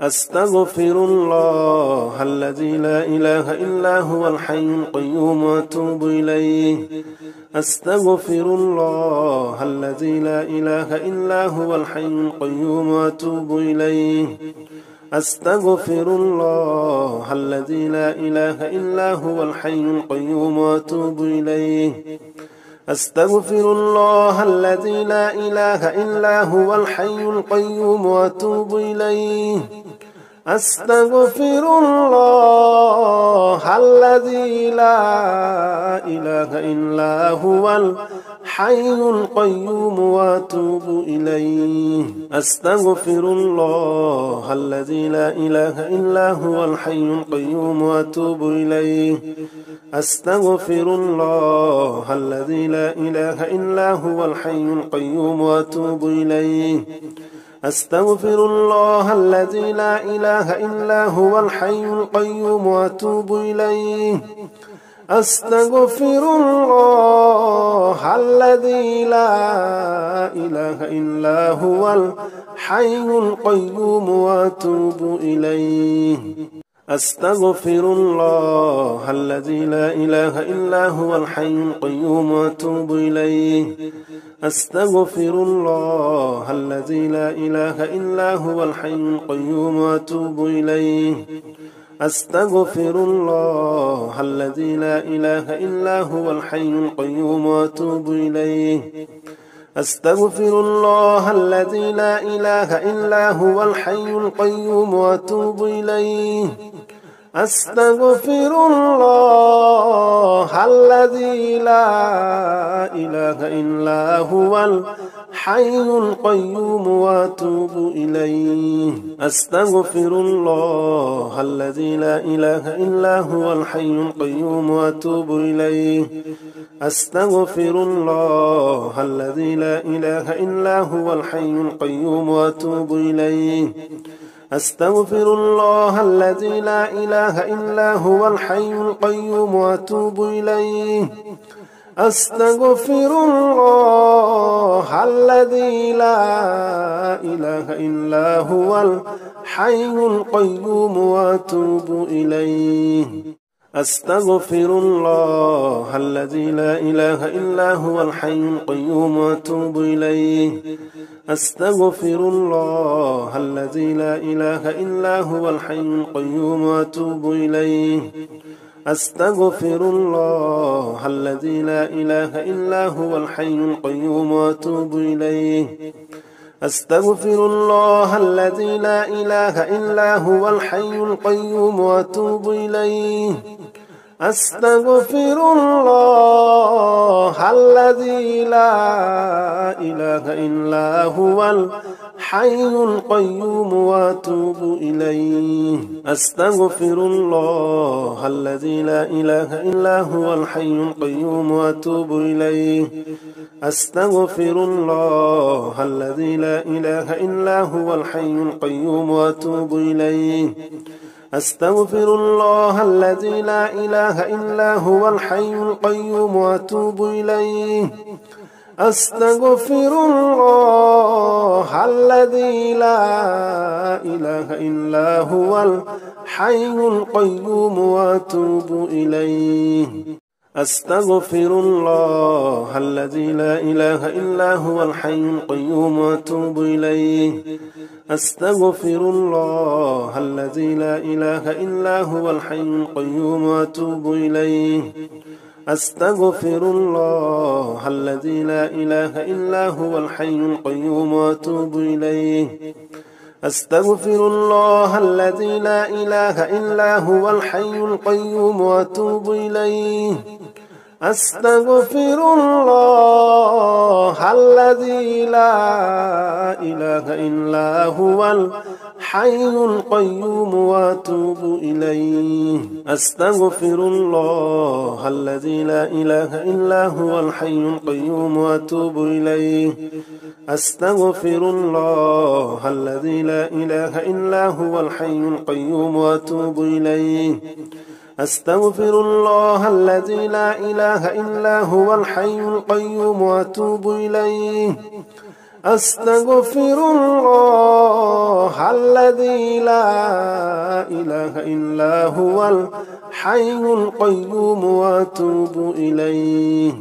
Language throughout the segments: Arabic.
أستغفر الله الذي لا إله إلا هو الحي القيوم وأتوب إليه. أستغفر الله الذي لا إله إلا هو الحي القيوم وأتوب إليه. أستغفر الله الذي لا إله إلا هو الحي القيوم وأتوب إليه. أستغفر الله الذي لا إله إلا هو الحي القيوم وأتوب إليه. أستغفر الله الذي لا إله إلا هو الحي القيوم وأتوب إليه. أستغفر الله الذي لا إله إلا هو الحي القيوم وأتوب إليه. أستغفر الله الذي لا إله إلا هو الحي القيوم وأتوب إليه. أستغفر الله الذي لا إله إلا هو الحي القيوم وأتوب إليه. أستغفر الله الذي لا إله إلا هو الحي القيوم وأتوب إليه. أستغفر الله الذي لا إله إلا هو الحي القيوم وأتوب إليه. أستغفر الله الذي لا إله إلا هو الحي القيوم وأتوب إليه. أستغفر الله الذي لا إله إلا هو الحي القيوم وأتوب إليه. أستغفر الله الذي لا إله إلا هو الحي القيوم وأتوب إليه. أستغفر الله الذي لا إله إلا هو الحي القيوم وأتوب إليه. أستغفر الله الذي لا إله إلا هو الحي القيوم وأتوب إليه. أستغفر الله الذي لا إله إلا هو الحي القيوم وأتوب إليه. أستغفر الله الذي لا إله إلا هو الحي القيوم وأتوب إليه. أستغفر الله الذي لا إله إلا هو الحي القيوم وأتوب إليه. أستغفر الله الذي لا إله إلا هو الحي القيوم وأتوب إليه. أستغفر الله الذي لا إله إلا هو الحي القيوم وأتوب إليه. أستغفر الله الذي لا إله إلا هو الحي القيوم وأتوب إليه. أستغفر الله الذي لا إله إلا هو الحي القيوم وأتوب إليه. أستغفر الله الذي لا إله إلا هو الحي القيوم وأتوب إليه. أستغفر الله الذي لا إله إلا هو الحي القيوم وأتوب إليه. أستغفر الله الذي لا إله إلا هو الحي القيوم وأتوب إليه. أستغفر الله الذي لا إله إلا هو الحي القيوم وأتوب إليه. أستغفر الله الذي لا إله إلا هو الحي القيوم وأتوب إليه. أستغفر الله الذي لا إله إلا هو الحي القيوم وأتوب إليه. أستغفر الله الذي لا إله إلا هو الحي القيوم وأتوب إليه. أستغفر الله الذي لا إله إلا هو الحي القيوم وأتوب إليه. أستغفر الله الذي لا إله إلا هو الحي القيوم وأتوب إليه. أستغفر الله الذي لا إله إلا هو الحي القيوم وأتوب إليه. أستغفر الله الذي لا إله إلا هو الحي القيوم وأتوب إليه. أستغفر الله الذي لا إله إلا هو الحي القيوم وأتوب إليه. أستغفر الله الذي لا إله إلا هو الحي القيوم وأتوب إليه. أستغفر الله الذي لا إله إلا هو الحي القيوم وأتوب إليه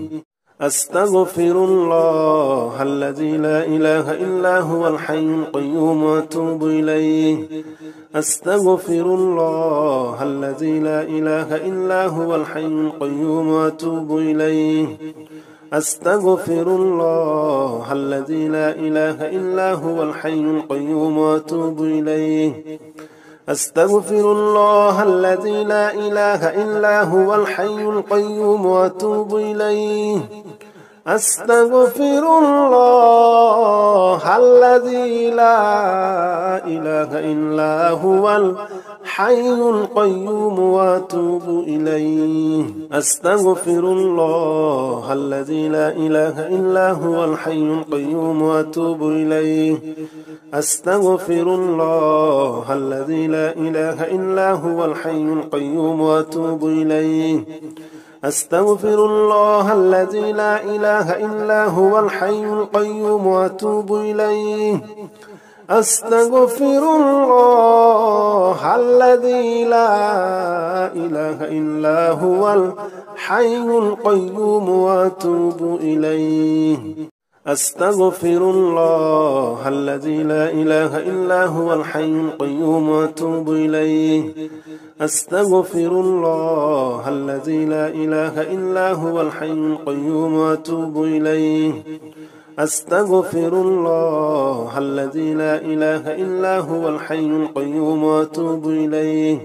أستغفر الله الذي لا إله إلا هو الحي القيوم وأتوب إليه أستغفر الله الذي لا إله إلا هو الحي القيوم وأتوب إليه أستغفر الله الذي لا إله إلا هو الحي القيوم وأتوب إليه أستغفر الله الذي لا إله إلا هو الحي القيوم وأتوب إليه أستغفر الله الذي لا إله إلا هو الحي القيوم وأتوب إليه أستغفر الله الذي لا إله إلا هو الحي القيوم وأتوب إليه أستغفر الله الذي لا إله إلا هو الحي القيوم وأتوب إليه أستغفر الله الذي لا إله إلا هو الحي القيوم وأتوب إليه أستغفر الله الذي لا إله إلا هو الحي القيوم وأتوب إليه أستغفر الله الذي لا إله إلا هو الحي القيوم وأتوب إليه أستغفر الله الذي لا إله إلا هو الحي القيوم وأتوب إليه أستغفر الله الذي لا إله إلا هو الحي القيوم وأتوب إليه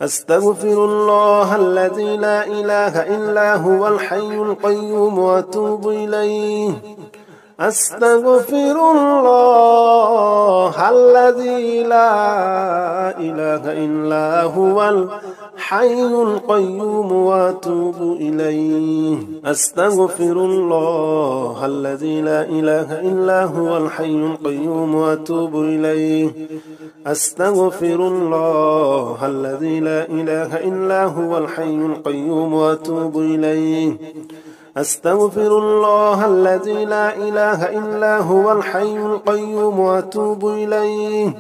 أستغفر الله الذي لا إله إلا هو الحي القيوم وأتوب إليه أستغفر الله الذي لا إله إلا هو الحي القيوم وأتوب إليه أستغفر الله الذي لا إله إلا هو الحي القيوم وأتوب إليه أستغفر الله الذي لا إله إلا هو الحي القيوم وأتوب إليه أستغفر الله الذي لا إله إلا هو الحي القيوم وأتوب إليه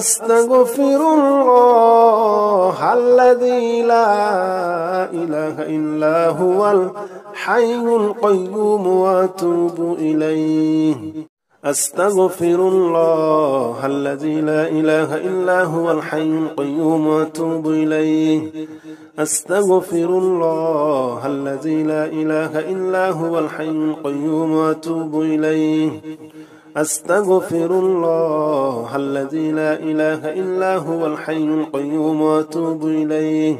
أستغفر الله الذي لا إله إلا هو الحي القيوم وأتوب إليه أستغفر الله الذي لا إله إلا هو الحي القيوم وأتوب إليه أستغفر الله الذي لا إله إلا هو الحي القيوم وأتوب إليه أستغفر الله الذي لا إله إلا هو الحي القيوم وأتوب إليه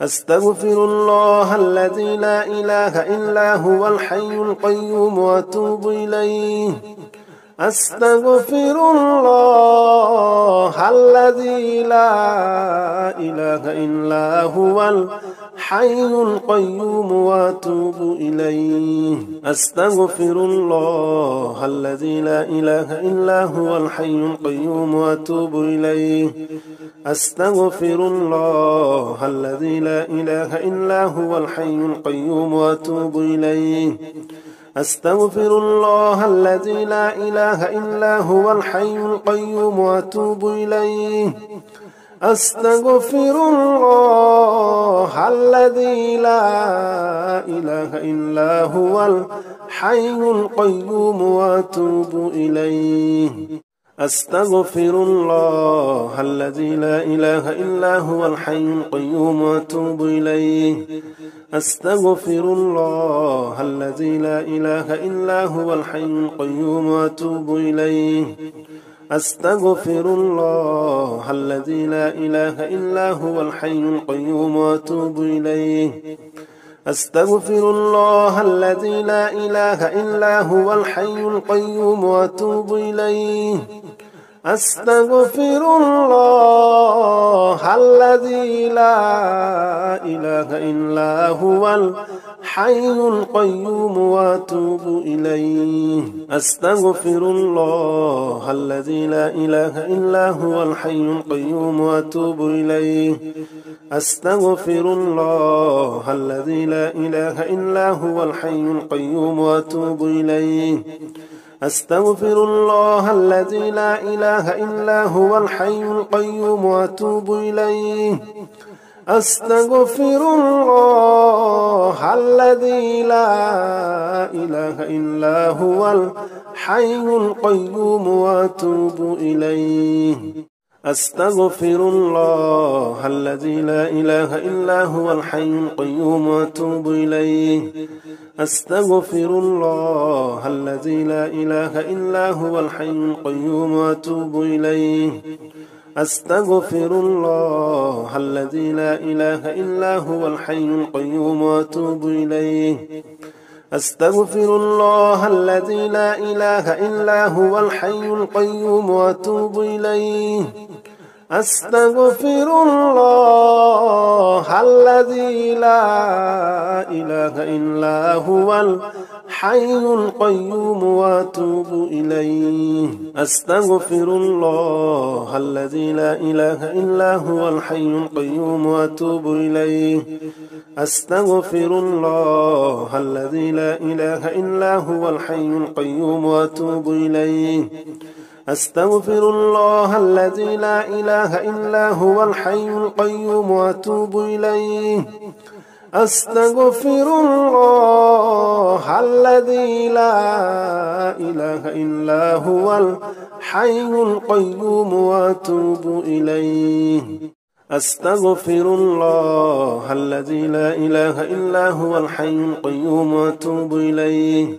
أستغفر الله الذي لا إله إلا هو الحي القيوم وأتوب إليه أستغفر الله الذي لا إله إلا هو الحي القيوم وأتوب إليه أستغفر الله الذي لا إله إلا هو الحي القيوم وأتوب إليه أستغفر الله الذي لا إله إلا هو الحي القيوم وأتوب إليه أستغفر الله الذي لا إله إلا هو الحي القيوم وأتوب إليه أستغفر الله الذي لا إله إلا هو الحي القيوم وأتوب إليه أستغفر الله الذي لا إله إلا هو الحي القيوم وأتوب إليه أستغفر الله الذي لا إله إلا هو الحي القيوم وأتوب إليه أستغفر الله الذي لا إله إلا هو الحي القيوم وأتوب إليه أستغفر الله الذي لا إله إلا هو الحي القيوم وأتوب إليه أستغفر الله الذي لا إله إلا هو الحي القيوم وأتوب إليه أستغفر الله الذي لا إله إلا هو الحي القيوم وأتوب إليه أستغفر الله الذي لا إله إلا هو الحي القيوم وأتوب إليه أستغفر الله الذي لا إله إلا هو الحي القيوم وأتوب إليه أستغفر الله الذي لا إله إلا هو الحي القيوم وأتوب إليه أستغفر الله الذي لا إله إلا هو الحي القيوم وأتوب إليه أستغفر الله الذي لا إله إلا هو الحي القيوم وأتوب إليه أستغفر الله الذي لا إله إلا هو الحي القيوم وأتوب إليه أستغفر الله الذي لا إله إلا هو الحي القيوم وأتوب إليه أستغفر الله الذي لا إله إلا هو الحي القيوم وأتوب إليه أستغفر الله الذي لا إله إلا هو الحي القيوم وأتوب إليه أستغفر الله الذي لا إله إلا هو الحي القيوم وأتوب إليه أستغفر الله الذي لا إله إلا هو الحي القيوم وأتوب إليه أستغفر الله الذي لا إله إلا هو الحي القيوم وأتوب إليه أستغفر الله الذي لا إله إلا هو الحي القيوم وأتوب إليه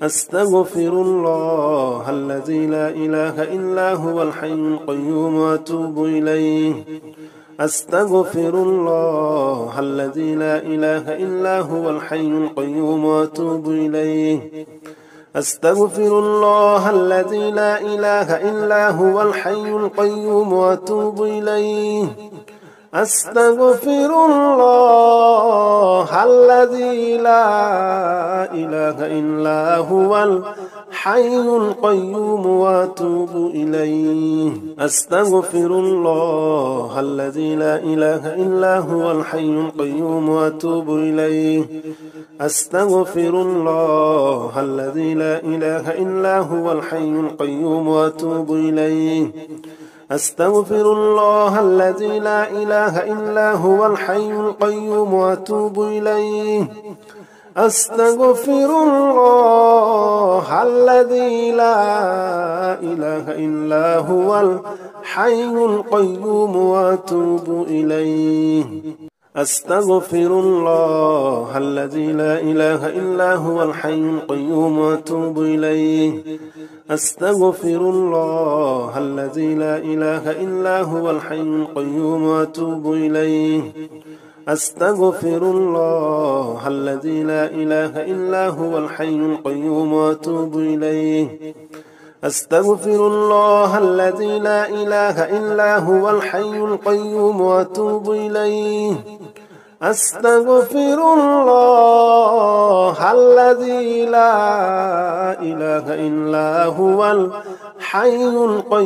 أستغفر الله الذي لا إله إلا هو الحي القيوم وأتوب إليه أستغفر الله الذي لا إله إلا هو الحي القيوم وأتوب إليه أستغفر الله الذي لا إله إلا هو الحي القيوم وأتوب إليه أستغفر الله الذي لا إله إلا هو الحي القيوم وأتوب إليه أستغفر الله الذي لا إله إلا هو الحي القيوم وأتوب إليه أستغفر الله الذي لا إله إلا هو الحي القيوم وأتوب إليه أستغفر الله الذي لا إله إلا هو الحي القيوم وأتوب إليه أستغفر الله الذي لا إله إلا هو الحي القيوم وأتوب إليه أستغفر الله الذي لا إله إلا هو الحي القيوم وأتوب إليه أستغفر الله الذي لا إله إلا هو الحي القيوم وأتوب إليه أستغفر الله الذي لا إله إلا هو الحي القيوم وأتوب إليه أستغفر الله الذي لا إله إلا هو الحي القيوم وأتوب إليه أستغفر الله الذي لا إله إلا هو الحي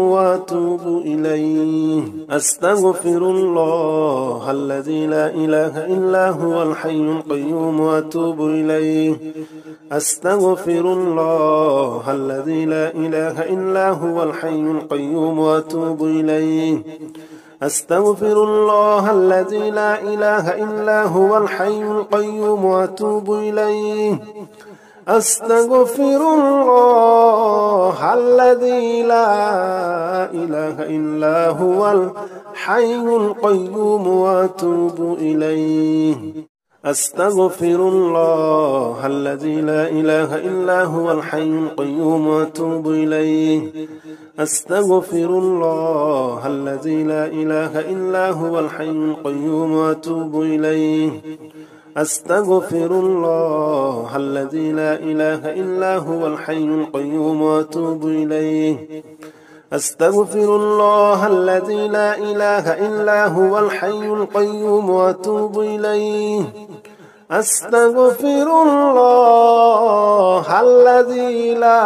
القيوم وأتوب إليه أستغفر الله الذي لا إله إلا هو الحي القيوم وأتوب إليه أستغفر الله الذي لا إله إلا هو الحي القيوم وأتوب إليه أستغفر الله الذي لا إله إلا هو الحي القيوم وأتوب إليه أستغفر الله الذي لا إله إلا هو الحي القيوم وأتوب إليه أستغفر الله الذي لا إله إلا هو الحي القيوم وأتوب إليه أستغفر الله الذي لا إله إلا هو الحي القيوم وأتوب إليه أستغفر الله الذي لا إله إلا هو الحي القيوم وأتوب إليه أستغفر الله الذي لا إله إلا هو الحي القيوم وأتوب إليه أستغفر الله الذي لا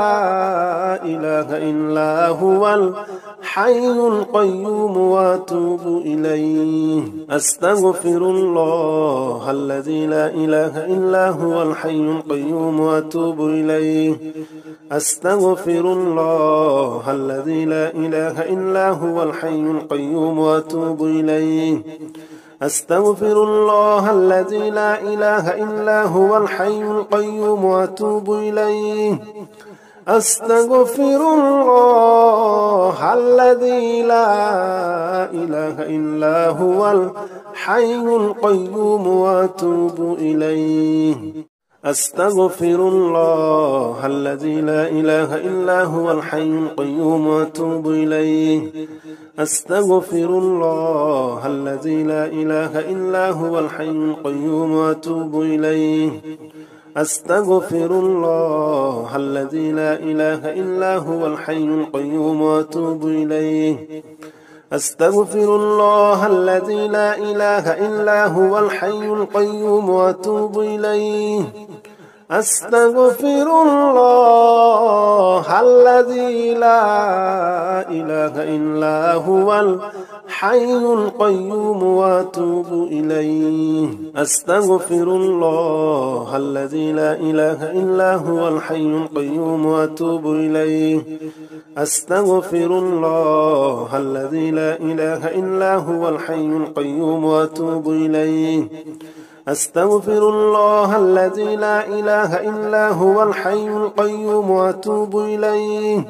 إله إلا هو الحي القيوم وأتوب إليه أستغفر الله الذي لا إله إلا هو الحي القيوم وأتوب إليه أستغفر الله الذي لا إله إلا هو الحي القيوم وأتوب إليه. أستغفر الله الذي لا إله إلا هو الحي القيوم وأتوب إليه. أستغفر الله الذي لا إله إلا هو الحي القيوم وأتوب إليه. أستغفر الله الذي لا إله إلا هو الحي القيوم وأتوب إليه. أستغفر الله الذي لا إله إلا هو الحي القيوم وأتوب إليه. أستغفر الله الذي لا إله إلا هو الحي القيوم وأتوب إليه. أستغفر الله الذي لا إله إلا هو الحي القيوم وأتوب إليه. أستغفر الله الذي لا إله إلا هو الحي القيوم وأتوب إليه. أستغفر الله الذي لا إله إلا هو الحي القيوم وأتوب إليه. أستغفر الله الذي لا إله إلا هو الحي القيوم وأتوب إليه. أستغفر الله الذي لا إله إلا هو الحي القيوم وأتوب إليه.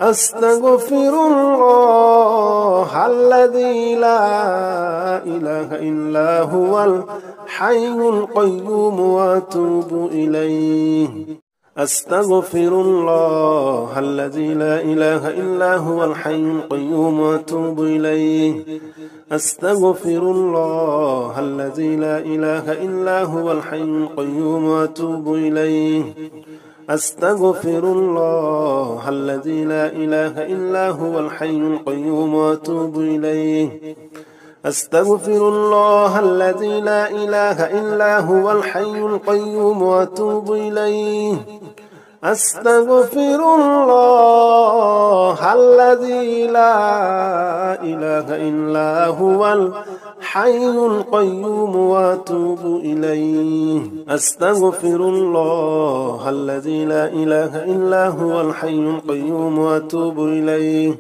أستغفر الله الذي لا إله إلا هو الحي القيوم وأتوب إليه. أستغفر الله الذي لا إله إلا هو الحي القيوم وأتوب إليه. أستغفر الله الذي لا إله إلا هو الحي القيوم وأتوب إليه. أستغفر الله الذي لا إله إلا هو الحي القيوم وأتوب إليه. أستغفر الله الذي لا إله إلا هو الحي القيوم وأتوب إليه. أستغفر الله الذي لا إله إلا هو الحي القيوم وأتوب إليه. أستغفر الله الذي لا إله إلا هو الحي القيوم وأتوب إليه.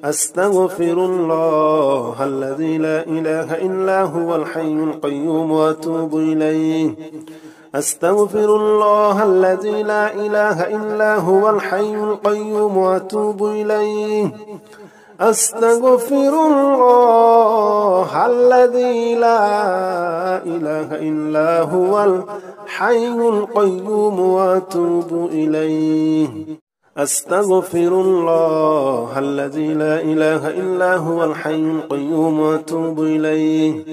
أستغفر الله الذي لا إله إلا هو الحي القيوم وأتوب إليه. أستغفر الله الذي لا إله إلا هو الحي القيوم وأتوب إليه. أستغفر الله الذي لا إله إلا هو الحي القيوم وأتوب إليه. أستغفر الله الذي لا إله إلا هو الحي القيوم وأتوب إليه.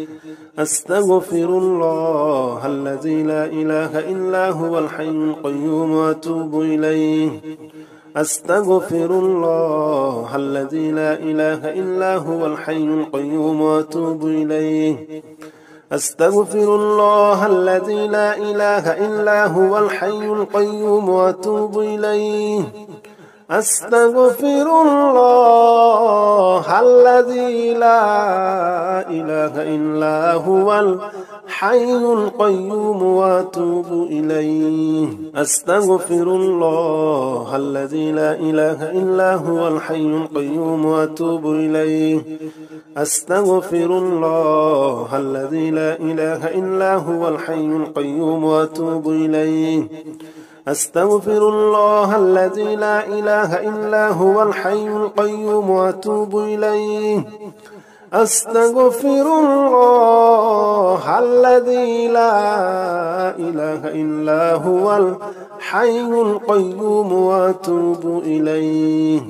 أستغفر الله الذي لا إله إلا هو الحي القيوم وأتوب إليه. أستغفر الله الذي لا إله إلا هو الحي القيوم وأتوب إليه. أستغفر الله الذي لا إله إلا هو الحي القيوم وأتوب إليه. أستغفر الله الذي لا إله إلا هو الحي القيوم وأتوب إليه. أستغفر الله الذي لا إله إلا هو الحي القيوم وأتوب إليه. أستغفر الله الذي لا إله إلا هو الحي القيوم وأتوب إليه. أستغفر الله الذي لا إله إلا هو الحي القيوم وأتوب إليه. أستغفر الله الذي لا إله إلا هو الحي القيوم وأتوب إليه.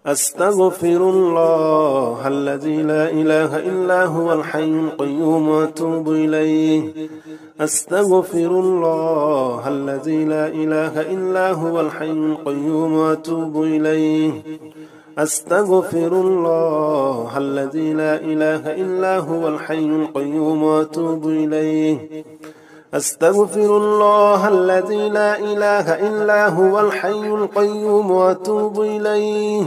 أستغفر الله الذي لا إله إلا هو الحي القيوم وأتوب إليه. أستغفر الله الذي لا إله إلا هو الحي القيوم وأتوب إليه. أستغفر الله الذي لا إله إلا هو الحي القيوم وأتوب إليه. أستغفر الله الذي لا إله إلا هو الحي القيوم وأتوب إليه.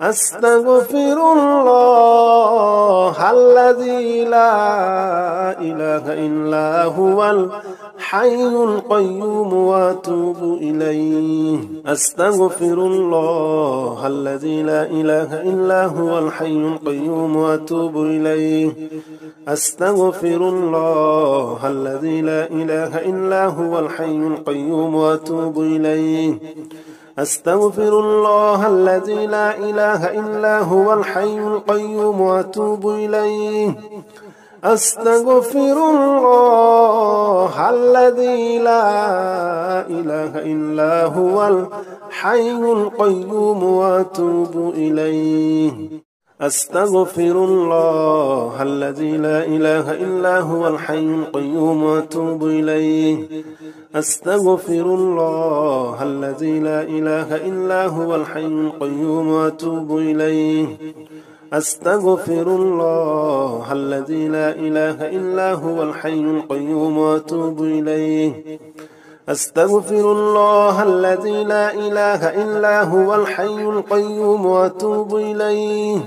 أستغفر الله الذي لا إله إلا هو الحي القيوم وأتوب إليه. أستغفر الله الذي لا إله إلا هو الحي القيوم وأتوب إليه. أستغفر الله الذي لا إله إلا هو الحي القيوم وأتوب إليه. أستغفر الله الذي لا إله إلا هو الحي القيوم وأتوب إليه. أستغفر الله الذي لا إله إلا هو الحي القيوم وأتوب إليه. أستغفر الله الذي لا إله إلا هو الحي القيوم وأتوب إليه. أستغفر الله الذي لا إله إلا هو الحي القيوم وأتوب إليه. أستغفر الله الذي لا إله إلا هو الحي القيوم وأتوب إليه. أستغفر الله الذي لا إله إلا هو الحي القيوم وأتوب إليه.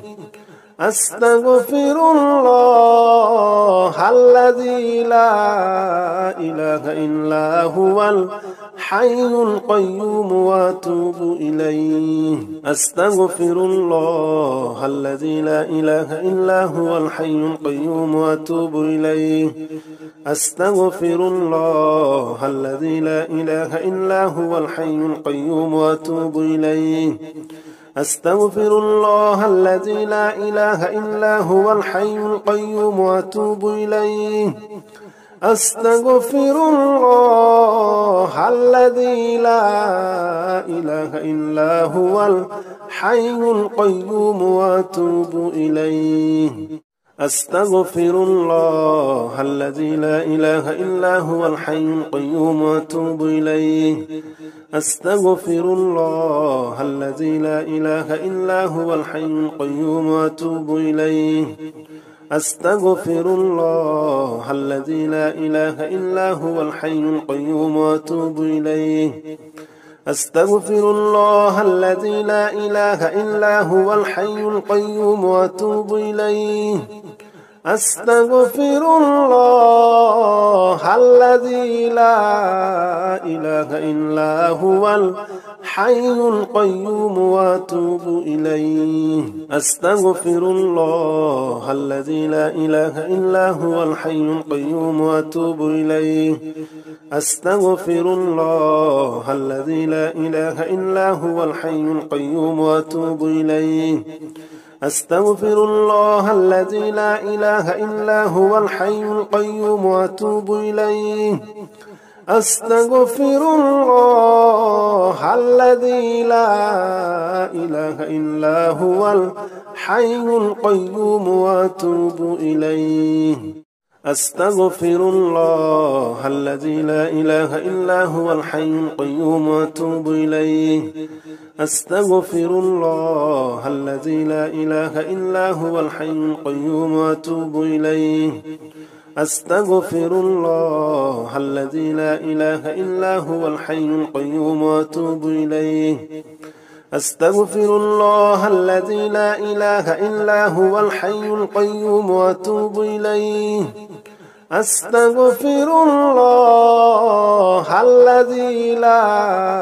أستغفر الله الذي لا إله إلا هو الحي القيوم وأتوب إليه. أستغفر الله الذي لا إله إلا هو الحي القيوم وأتوب إليه. أستغفر الله الذي لا إله إلا هو الحي القيوم وأتوب إليه. أستغفر الله الذي لا إله إلا هو الحي القيوم وأتوب إليه. أستغفر الله الذي لا إله إلا هو الحي القيوم وأتوب إليه. أستغفر الله الذي لا إله إلا هو الحي القيوم وأتوب إليه. أستغفر الله الذي لا إله إلا هو الحي القيوم وأتوب إليه. أستغفر الله الذي لا إله إلا هو الحي القيوم وأتوب إليه. أستغفر الله الذي لا إله إلا هو الحي القيوم وأتوب إليه. أستغفر الله الذي لا إله إلا هو الحي القيوم وأتوب إليه. أستغفر الله الذي لا إله إلا هو الحي القيوم وأتوب إليه. أستغفر الله الذي لا إله إلا هو الحي القيوم وأتوب إليه. أستغفر الله الذي لا إله إلا هو الحي القيوم وأتوب إليه. أستغفر الله الذي لا إله إلا هو الحي القيوم وأتوب إليه. أستغفر الله الذي لا إله إلا هو الحي القيوم وأتوب إليه. أستغفر الله الذي لا إله إلا هو الحي القيوم وأتوب إليه. أستغفر الله الذي لا إله إلا هو الحي القيوم وأتوب إليه. أستغفر الله الذي لا إله إلا هو الحي القيوم وأتوب إليه. أستغفر الله الذي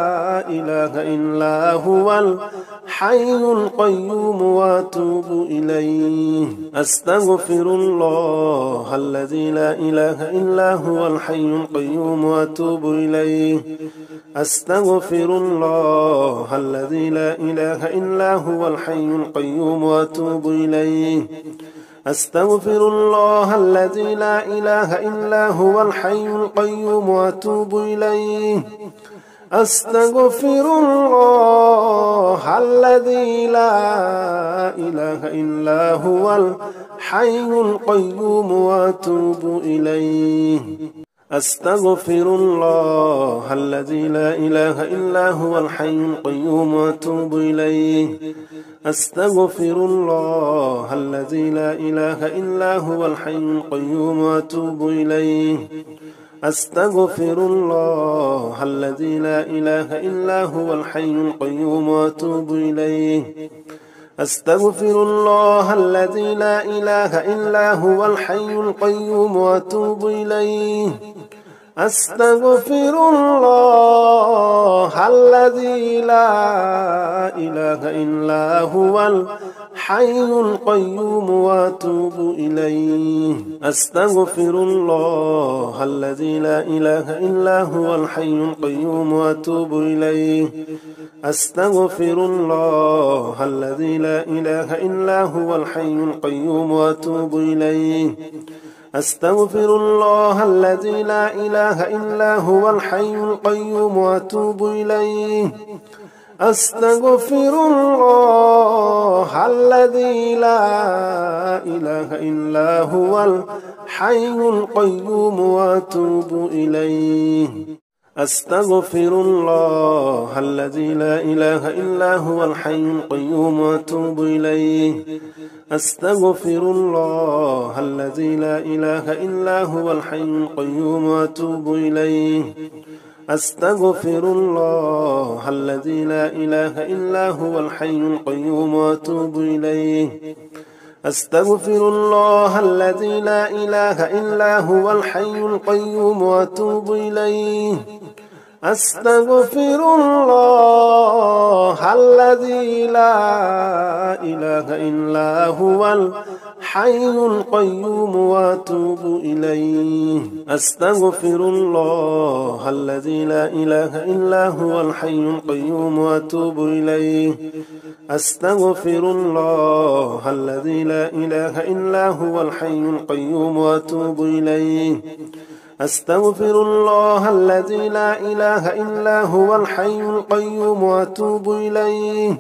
لا إله إلا هو الحي القيوم وأتوب إليه. أستغفر الله الذي لا إله إلا هو الحي القيوم وأتوب إليه. أستغفر الله الذي لا إله إلا هو الحي القيوم وأتوب إليه. أستغفر الله الذي لا إله إلا هو الحي القيوم وأتوب إليه. أستغفر الله الذي لا إله إلا هو الحي القيوم وأتوب إليه. أستغفر الله الذي لا إله إلا هو الحي القيوم وأتوب إليه. أستغفر الله الذي لا إله إلا هو الحي القيوم وأتوب إليه. أستغفر الله الذي لا إله إلا هو الحي القيوم وأتوب إليه. أستغفر الله الذي لا إله إلا هو الحي القيوم وأتوب إليه. أستغفر الله الذي لا إله إلا هو الحي القيوم وأتوب إليه أستغفر الله الذي لا إله إلا هو الحي القيوم وأتوب إليه أستغفر الله الذي لا إله إلا هو الحي القيوم وأتوب إليه أستغفر الله الذي لا إله إلا هو الحي القيوم وأتوب إليه أستغفر الله الذي لا إله إلا هو الحي القيوم وأتوب إليه أستغفر الله الذي لا إله إلا هو الحي القيوم وأتوب إليه أستغفر الله الذي لا إله إلا هو الحي القيوم وأتوب إليه أستغفر الله الذي لا إله إلا هو الحي القيوم وأتوب إليه أستغفر الله الذي لا إله إلا هو الحي القيوم وأتوب إليه أستغفر الله الذي لا إله إلا هو الحي القيوم وأتوب إليه أستغفر الله الذي لا إله إلا هو الحي القيوم وأتوب إليه أستغفر الله الذي لا إله إلا هو الحي القيوم وأتوب إليه أستغفر الله الذي لا إله إلا هو الحي القيوم وأتوب إليه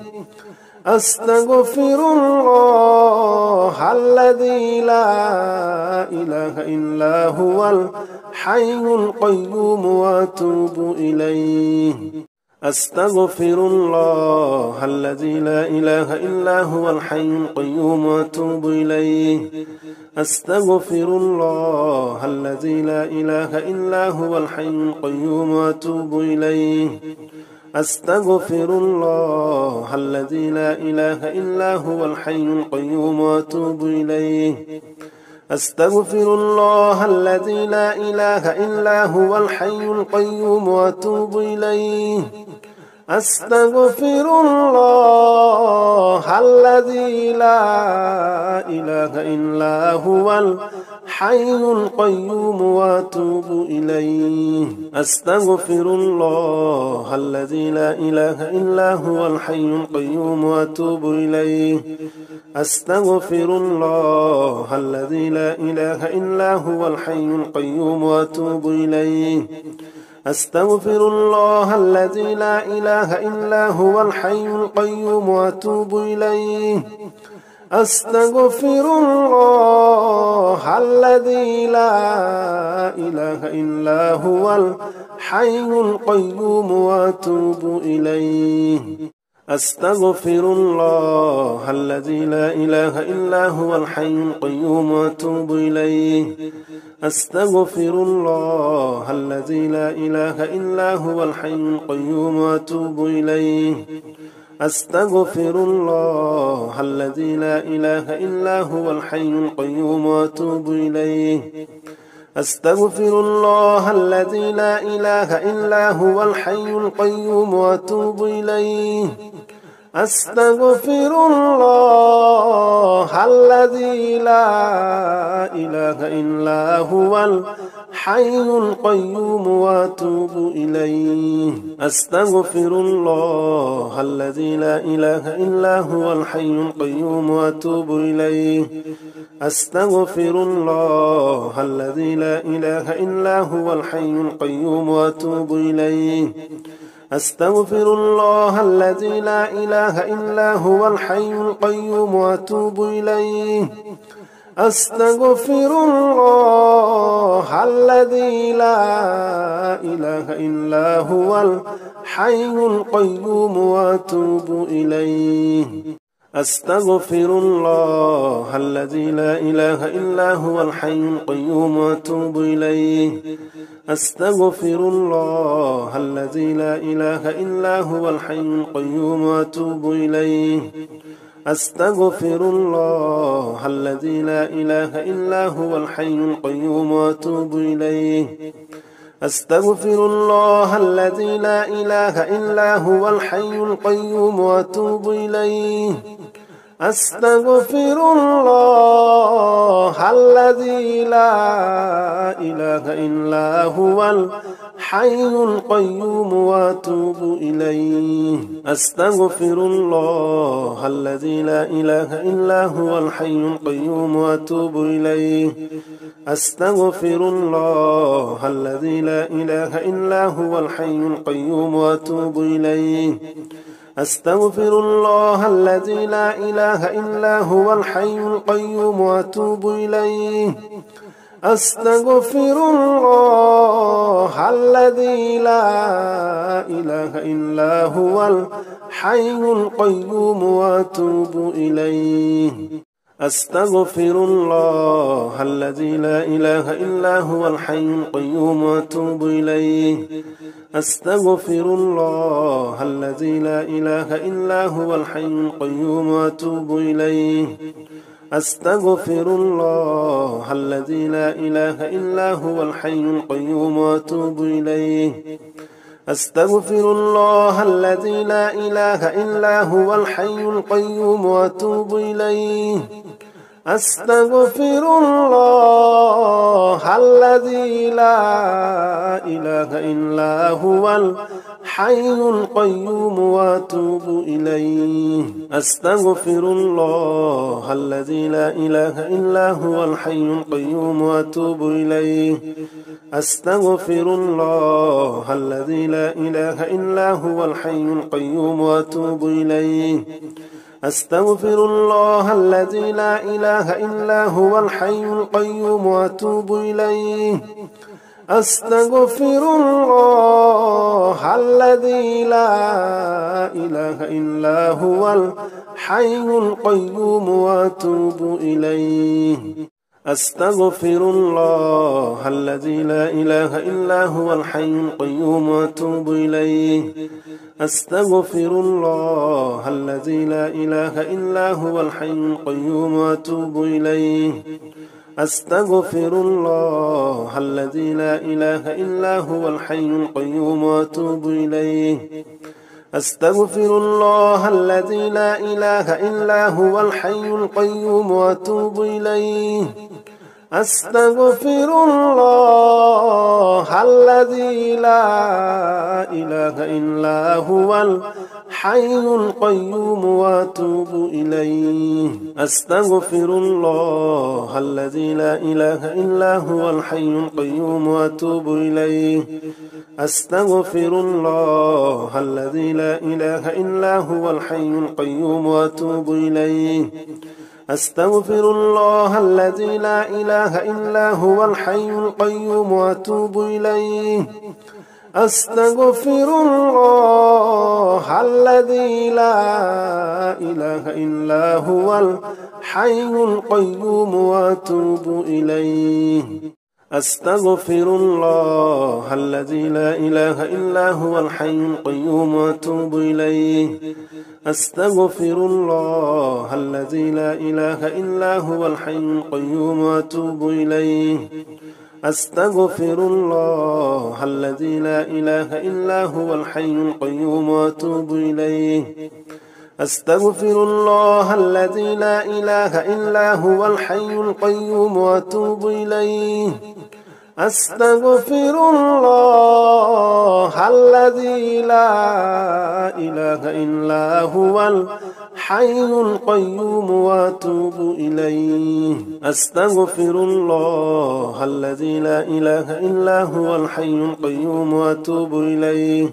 أستغفر الله الذي لا إله إلا هو الحي القيوم وأتوب إليه أستغفر الله الذي لا إله إلا هو الحي القيوم وأتوب إليه أستغفر الله الذي لا إله إلا هو الحي القيوم وأتوب إليه أستغفر الله الذي لا إله إلا هو الحي القيوم وأتوب إليه أستغفر الله الذي لا إله إلا هو الحي القيوم وأتوب إليه أستغفر الله الذي لا إله إلا هو الحي القيوم وأتوب إليه أستغفر الله الذي لا إله إلا هو الحي القيوم وأتوب إليه أستغفر الله الذي لا إله إلا هو الحي القيوم وأتوب إليه أستغفر الله الذي لا إله إلا هو الحي القيوم وأتوب إليه أستغفر الله الذي لا إله إلا هو الحي القيوم وأتوب إليه أستغفر الله الذي لا إله إلا هو الحي القيوم وأتوب إليه أستغفر الله الذي لا إله إلا هو الحي القيوم وأتوب إليه أستغفر الله الذي لا إله إلا هو الحي القيوم وأتوب إليه أستغفر الله الذي لا إله إلا هو الحي القيوم وأتوب إليه أستغفر الله الذي لا إله إلا هو الحي القيوم وأتوب إليه أستغفر الله الذي لا إله إلا هو الحي القيوم وأتوب إليه أستغفر الله الذي لا إله إلا هو الحي القيوم وأتوب إليه أستغفر الله الذي لا إله إلا هو الحي القيوم وأتوب إليه أستغفر الله الذي لا إله إلا هو الحي القيوم وأتوب إليه أستغفر الله الذي لا إله إلا هو الحي القيوم وأتوب إليه أستغفر الله الذي لا إله إلا هو الحي القيوم وأتوب إليه أستغفر الله الذي لا إله إلا هو الحي القيوم وأتوب إليه أستغفر الله الذي لا إله إلا هو الحي القيوم وأتوب إليه أستغفر الله الذي لا إله إلا هو الحي القيوم وأتوب إليه أستغفر الله الذي لا إله إلا هو الحي القيوم وأتوب إليه أستغفر الله الذي لا إله إلا هو الحي القيوم وأتوب إليه أستغفر الله الذي لا إله إلا هو الحي القيوم وأتوب إليه أستغفر الله الذي لا إله إلا هو الحي القيوم وأتوب إليه أستغفر الله الذي لا إله إلا هو الحي القيوم وأتوب إليه أستغفر الله الذي لا إله إلا هو الحي القيوم وأتوب إليه أستغفر الله الذي لا إله إلا هو الحي القيوم وأتوب إليه أستغفر الله الذي لا إله إلا هو الحي القيوم وأتوب إليه أستغفر الله الذي لا إله إلا هو الحي القيوم وأتوب إليه أستغفر الله الذي لا إله إلا هو الحي القيوم وأتوب إليه أستغفر الله الذي لا إله إلا هو الحي القيوم وأتوب إليه أستغفر الله الذي لا إله إلا هو الحي القيوم وأتوب إليه أستغفر الله الذي لا إله إلا هو الحي القيوم وأتوب إليه أستغفر الله الذي لا إله إلا هو الحي القيوم وأتوب إليه أستغفر الله الذي لا إله إلا هو الحي القيوم وأتوب إليه أستغفر الله الذي لا إله إلا هو الحي القيوم وأتوب إليه أستغفر الله الذي لا إله إلا هو الحي القيوم وأتوب إليه أستغفر الله الذي لا إله إلا هو الحي القيوم وأتوب إليه أستغفر الله الذي لا إله إلا هو الحي القيوم وأتوب إليه أستغفر الله الذي لا إله إلا هو الحي القيوم وأتوب إليه أستغفر الله الذي لا إله إلا هو الحي القيوم وأتوب إليه أستغفر الله الذي لا إله إلا هو الحي القيوم وأتوب إليه أستغفر الله الذي لا إله إلا هو الحي القيوم وأتوب إليه أستغفر الله الذي لا إله إلا هو الحي القيوم وأتوب إليه أستغفر الله الذي لا إله إلا هو الحي القيوم وأتوب إليه أستغفر الله الذي لا إله إلا هو الحي القيوم وأتوب إليه أستغفر الله الذي لا إله إلا هو الحي القيوم وأتوب إليه أستغفر الله الذي لا إله إلا هو الحي القيوم وأتوب إليه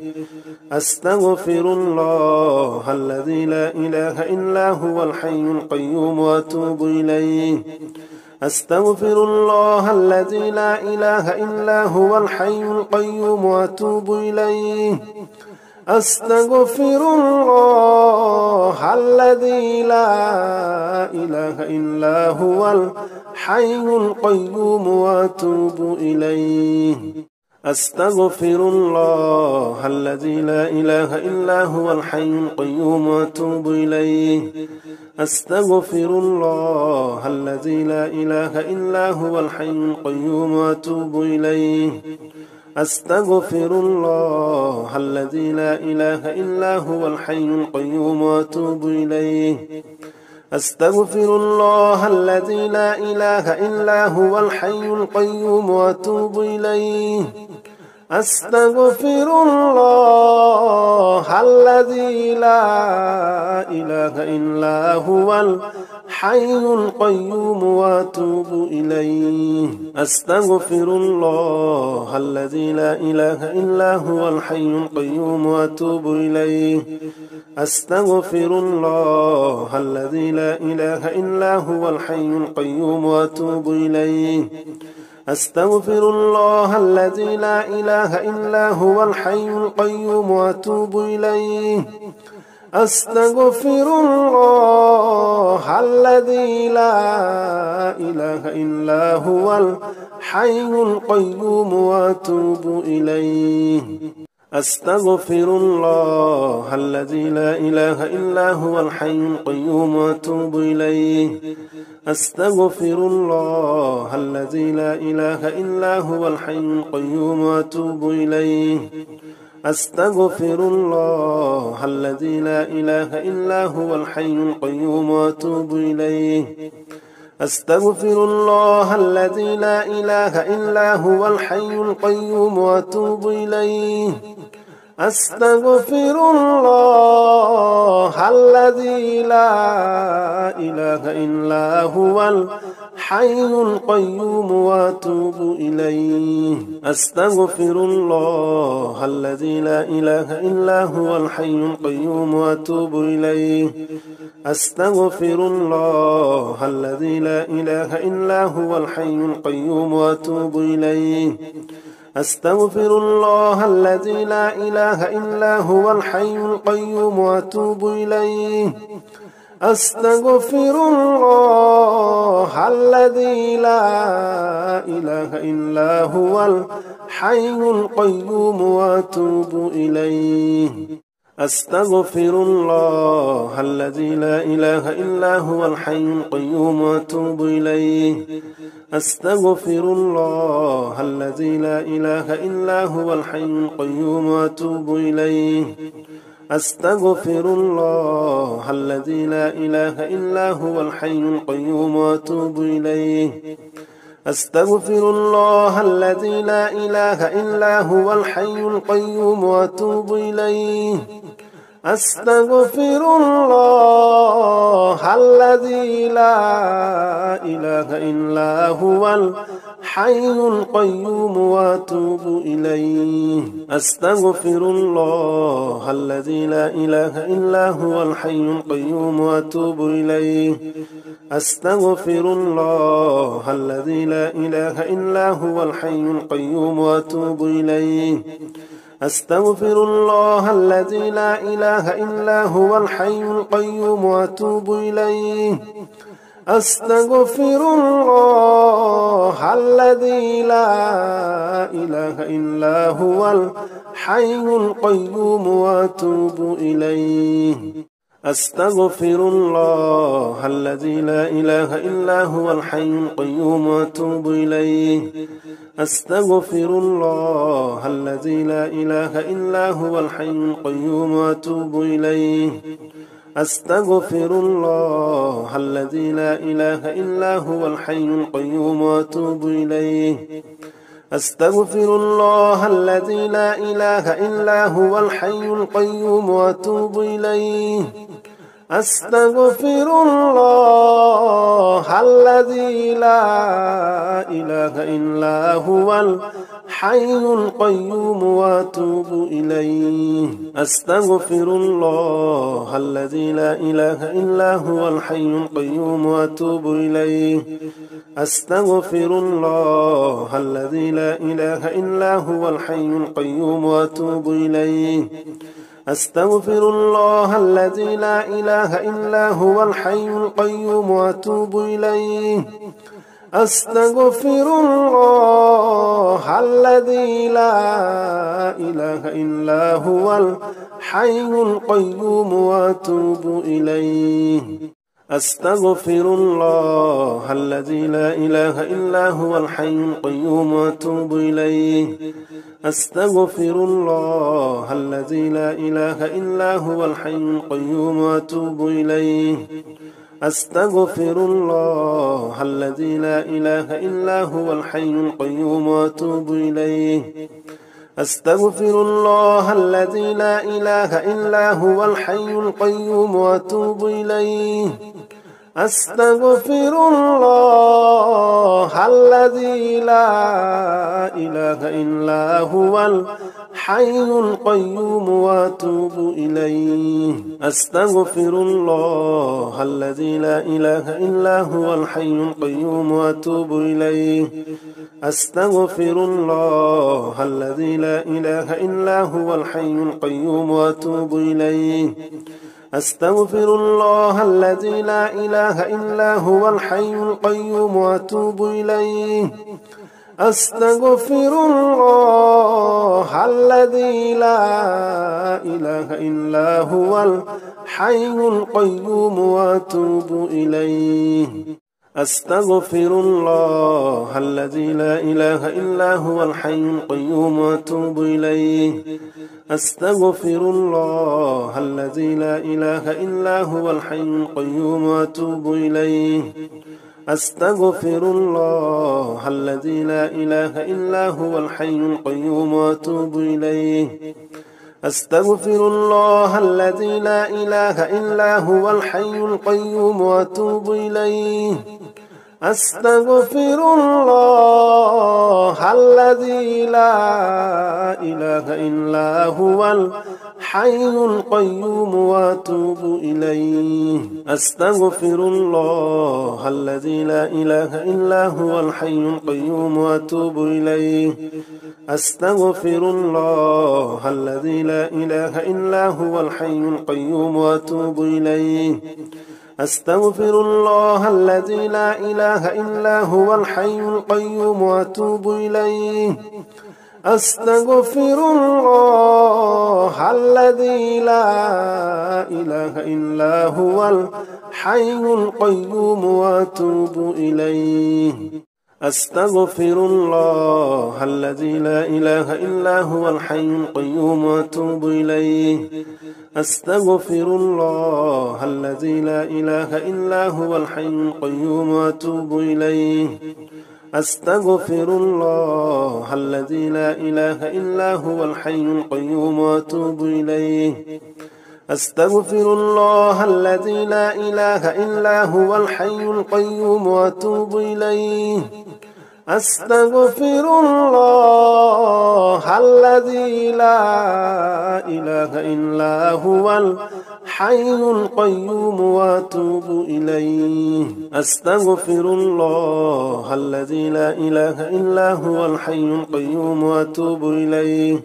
أستغفر الله الذي لا إله إلا هو الحي القيوم وأتوب إليه أستغفر الله الذي لا إله إلا هو الحي القيوم وأتوب إليه أستغفر الله الذي لا إله إلا هو الحي القيوم وأتوب إليه أستغفر الله الذي لا إله إلا هو الحي القيوم وأتوب إليه أستغفر الله الذي لا إله إلا هو الحي القيوم وأتوب إليه أستغفر الله الذي لا إله إلا هو الحي القيوم وأتوب إليه أستغفر الله الذي لا إله إلا هو الحي القيوم وأتوب إليه أستغفر الله الذي لا إله إلا هو الحي القيوم وأتوب إليه أستغفر الله الذي لا إله إلا هو الحي القيوم وأتوب إليه أستغفر الله الذي لا إله إلا هو الحي القيوم وأتوب إليه أستغفر الله الذي لا إله إلا هو الحي القيوم وأتوب إليه أستغفر الله الذي لا إله إلا هو الحي القيوم وأتوب إليه أستغفر الله الذي لا إله إلا هو الحي القيوم وأتوب إليه أستغفر الله الذي لا إله إلا هو الحي القيوم وأتوب إليه أستغفر الله الذي لا إله إلا هو الحي القيوم وأتوب إليه أستغفر الله الذي لا إله إلا هو الحي القيوم وأتوب إليه أستغفر الله الذي لا إله إلا هو الحي القيوم وأتوب إليه أستغفر الله الذي لا إله إلا هو الحي القيوم وأتوب إليه أستغفر الله الذي لا إله إلا هو الحي القيوم وأتوب إليه أستغفر الله الذي لا إله إلا هو الحي القيوم وأتوب إليه أستغفر الله الذي لا إله إلا هو الحي القيوم وأتوب إليه أستغفر الله الذي لا إله إلا هو الحي القيوم وأتوب إليه أستغفر الله الذي لا إله إلا هو الحي القيوم وأتوب إليه أستغفر الله الذي لا إله إلا هو الحي القيوم وأتوب إليه أستغفر الله الذي لا إله إلا هو الحي القيوم وأتوب إليه أستغفر الله الذي لا إله إلا هو الحي القيوم وأتوب إليه أستغفر الله الذي لا إله إلا هو الحي القيوم وأتوب إليه أستغفر الله الذي لا إله إلا هو الحي القيوم وأتوب إليه أستغفر الله الذي لا إله إلا هو الحي القيوم وأتوب إليه أستغفر الله الذي لا إله إلا هو الحي القيوم وأتوب إليه أستغفر الله الذي لا إله إلا هو الحي القيوم وأتوب إليه أستغفر الله الذي لا إله إلا هو الحي القيوم وأتوب إليه أستغفر الله الذي لا إله إلا هو الحي القيوم وأتوب إليه أستغفر الله الذي لا إله إلا هو الحي القيوم وأتوب إليه أستغفر الله الذي لا إله إلا هو الحي القيوم وأتوب إليه أستغفر الله الذي لا إله إلا هو الحي القيوم وأتوب إليه أستغفر الله الذي لا إله إلا هو الحي القيوم وأتوب إليه أستغفر الله الذي لا إله إلا هو الحي القيوم وأتوب إليه أستغفر الله الذي لا إله إلا هو الحي القيوم وأتوب إليه أستغفر الله الذي لا إله إلا هو الحي القيوم وأتوب إليه. أستغفر الله الذي لا إله إلا هو الحي القيوم وأتوب إليه. أستغفر الله الذي لا إله إلا هو الحي القيوم وأتوب إليه. أستغفر الله الذي لا إله إلا هو الحي القيوم وأتوب إليه. أستغفر الله الذي لا إله إلا هو الحي القيوم وأتوب إليه. أستغفر الله الذي لا إله إلا هو الحي القيوم وأتوب إليه. أستغفر الله الذي لا إله إلا هو الحي القيوم وأتوب إليه. أستغفر الله الذي لا إله إلا هو الحي القيوم وأتوب إليه. أستغفر الله الذي لا إله إلا هو الحي القيوم وأتوب إليه. أستغفر الله الذي لا إله إلا هو الحي القيوم وأتوب إليه. أستغفر الله الذي لا إله إلا هو الحي القيوم وأتوب إليه. أستغفر الله الذي لا إله إلا هو الحي القيوم وأتوب إليه. أستغفر الله الذي لا إله إلا هو الحي القيوم وأتوب إليه. أستغفر الله الذي لا إله إلا هو الحي القيوم وأتوب إليه. أستغفر الله الذي لا إله إلا هو الحي القيوم وأتوب إليه. أستغفر الله الذي لا إله إلا هو الحي القيوم وأتوب إليه. أستغفر الله الذي لا إله إلا هو الحي القيوم وأتوب إليه. أستغفر الله الذي لا إله إلا هو الحي القيوم وأتوب إليه. أستغفر الله الذي لا إله إلا هو الحي القيوم وأتوب إليه. أستغفر الله الذي لا إله إلا هو الحي القيوم وأتوب إليه. أستغفر الله الذي لا إله إلا هو الحي القيوم وأتوب إليه. أستغفر الله الذي لا إله إلا هو الحي القيوم وأتوب إليه. أستغفر الله الذي لا إله إلا هو الحي القيوم وأتوب إليه. أستغفر الله الذي لا إله إلا هو الحي القيوم وأتوب إليه.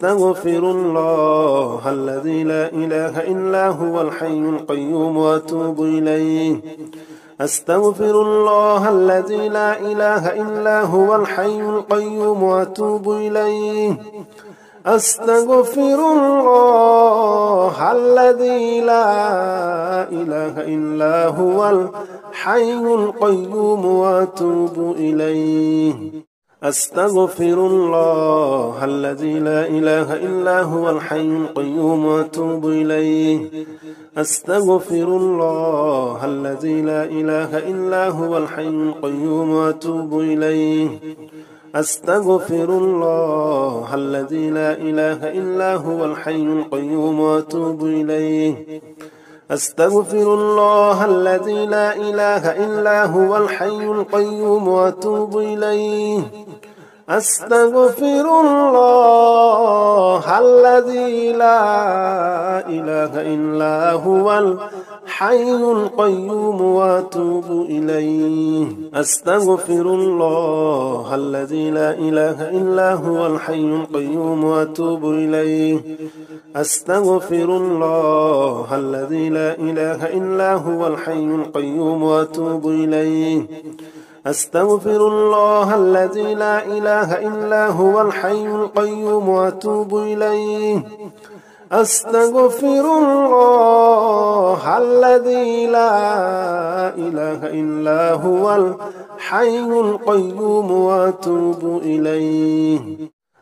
أستغفر الله الذي لا إله إلا هو الحي القيوم وأتوب إليه. أستغفر الله الذي لا إله إلا هو الحي القيوم وأتوب إليه. أستغفر الله الذي لا إله إلا هو الحي القيوم وأتوب إليه. أستغفر الله الذي لا إله إلا هو الحي القيوم وأتوب إليه. أستغفر الله الذي لا إله إلا هو الحي القيوم وأتوب إليه. أستغفر الله الذي لا إله إلا هو الحي القيوم وأتوب إليه. أستغفر الله الذي لا إله إلا هو الحي القيوم وأتوب إليه. أستغفر الله الذي لا إله إلا هو الحي القيوم وأتوب إليه. أستغفر الله الذي لا إله إلا هو الحي القيوم وأتوب إليه. أستغفر الله الذي لا إله إلا هو الحي القيوم وأتوب إليه. أستغفر الله الذي لا إله إلا هو الحي القيوم وأتوب إليه. أستغفر الله الذي لا إله إلا هو الحي القيوم وأتوب إليه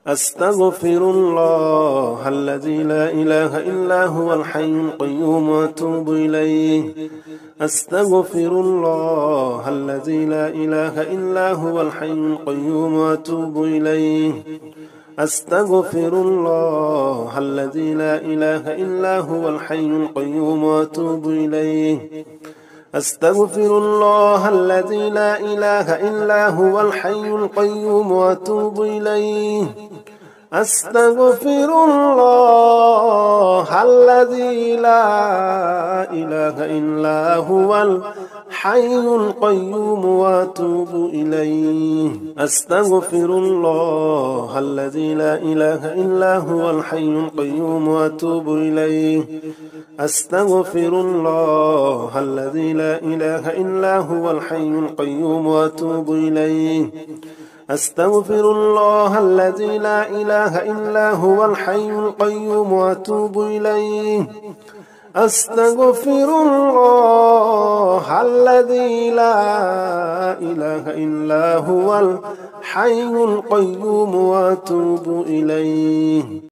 أستغفر الله الذي لا إله إلا هو الحي القيوم وأتوب إليه أستغفر الله الذي لا إله إلا هو الحي القيوم وأتوب إليه أستغفر الله الذي لا إله إلا هو الحي القيوم وأتوب إليه أستغفر الله الذي لا إله إلا هو الحي القيوم وأتوب إليه أستغفر الله الذي لا إله إلا هو الحي القيوم وأتوب إليه أستغفر الله الذي لا إله إلا هو الحي القيوم وأتوب إليه أستغفر الله الذي لا إله إلا هو الحي القيوم وأتوب إليه أستغفر الله الذي لا إله إلا هو الحي القيوم وأتوب إليه أستغفر الله الذي لا إله إلا هو الحي القيوم وأتوب إليه